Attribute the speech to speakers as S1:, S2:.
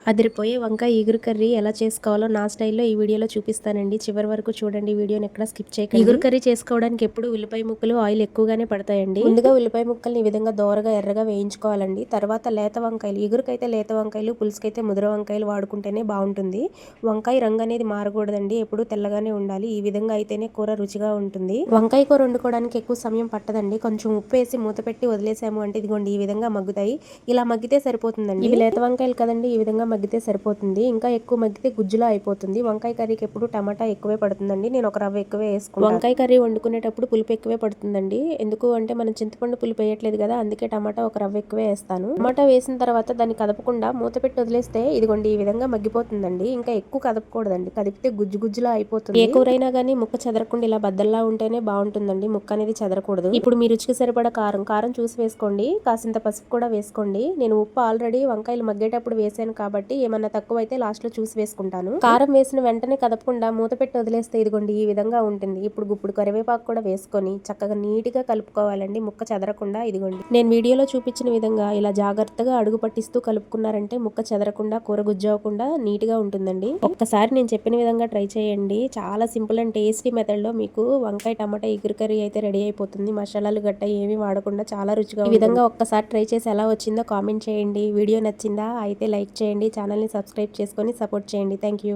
S1: అదిరిపోయే వంకాయ ఇగురు కర్రీ ఎలా చేసుకోవాలో నా స్టైల్లో ఈ వీడియోలో చూపిస్తానండి. చివరి వరకు చూడండి, వీడియోని ఎక్కడ స్కిప్ చేయకండి. ఇగురు కర్రీ చేసుకోవడానికి ఎప్పుడు ఉల్లిపాయ ముక్కలు ఆయిల్ ఎక్కువగానే పడతాయండి. ముందుగా ఉల్లిపాయ ముక్కల్ని ఈ విధంగా దోరగా ఎర్రగా వేయించుకోవాలండి. తర్వాత లేత వంకాయలు, ఇగురుకైతే లేత వంకాయలు, పులుసుకైతే ముదురు వంకాయలు వాడుకుంటేనే బాగుంటుంది. వంకాయ రంగు అనేది మారకూడదండి, ఎప్పుడు తెల్లగానే ఉండాలి. ఈ విధంగా అయితేనే కూర రుచిగా ఉంటుంది. వంకాయ కూర వండుకోవడానికి ఎక్కువ సమయం పట్టదండి. కొంచెం ఉప్పు వేసి మూత పెట్టి వదిలేసాము అంటే ఇదిగోండి ఈ విధంగా మగ్గుతాయి. ఇలా మగ్గితే సరిపోతుందండి. ఇవి లేత వంకాయలు కదండి, ఈ విధంగా మగ్గితే సరిపోతుంది. ఇంకా ఎక్కువ మగ్గితే గుజ్జులా అయిపోతుంది. వంకాయ కర్రీకి ఎప్పుడు టమాటా ఎక్కువే పడుతుందండి. నేను ఒక రవ్వ ఎక్కువే వేసుకుంటాను. వంకాయ కర్రీ వండుకునేటప్పుడు పులుపు ఎక్కువే పడుతుందండి. ఎందుకు అంటే మనం చింతపండు పులుపు వేయట్లేదు కదా, అందుకే టమాటా ఒక రవ్వ ఎక్కువే వేస్తాను. టమాటా వేసిన తర్వాత దాన్ని కదపకుండా మూత పెట్టి వదిలేస్తే ఇదిగోండి ఈ విధంగా మగ్గిపోతుందండి. ఇంకా ఎక్కువ కదపకూడదండి, కదిపితే గుజ్జు గుజ్జులా అయిపోతుంది. ఏ కూరైనా కానీ ముక్క చెదరకుండా ఇలా బద్దల్లా ఉంటేనే బాగుంటుందండి, ముక్క అనేది చెదరకూడదు. ఇప్పుడు మీ రుచికి సరిపడా కారం చూసి వేసుకోండి. కాసింత పసుపు కూడా వేసుకోండి. నేను ఉప్పు ఆల్రెడీ వంకాయలు మగ్గేటప్పుడు వేసాను కాబట్టి ఏమన్నా తక్కువ అయితే లాస్ట్ లో చూసి వేసుకుంటాను. కారం వేసిన వెంటనే కదపకుండా మూత పెట్టి వదిలేస్తే ఇదిగోండి ఈ విధంగా ఉంటుంది. ఇప్పుడు గుప్పుడు కరివేపాకు కూడా వేసుకొని చక్కగా నీట్గా కలుపుకోవాలండి, ముక్క చెదరకుండా. ఇదిగోండి నేను వీడియోలో చూపించిన విధంగా ఇలా జాగ్రత్తగా అడుగు పట్టిస్తూ కలుపుకున్నారంటే ముక్క చెదరకుండా, కూర గుజ్జవకుండా నీట్గా ఉంటుందండి. ఒక్కసారి నేను చెప్పిన విధంగా ట్రై చేయండి. చాలా సింపుల్ అండ్ టేస్టీ మెథడ్ లో మీకు వంకాయ టమాటా ఇగురు కర్రీ అయితే రెడీ అయిపోతుంది. మసాలాలు గట్ట ఏమీ వాడకుండా చాలా రుచిగా ఈ విధంగా ఒక్కసారి ట్రై చేసి ఎలా వచ్చిందో కామెంట్ చేయండి. వీడియో నచ్చిందా అయితే లైక్ చేయండి, ఛానల్ని సబ్స్క్రైబ్ చేసుకొని సపోర్ట్ చేయండి. Thank you.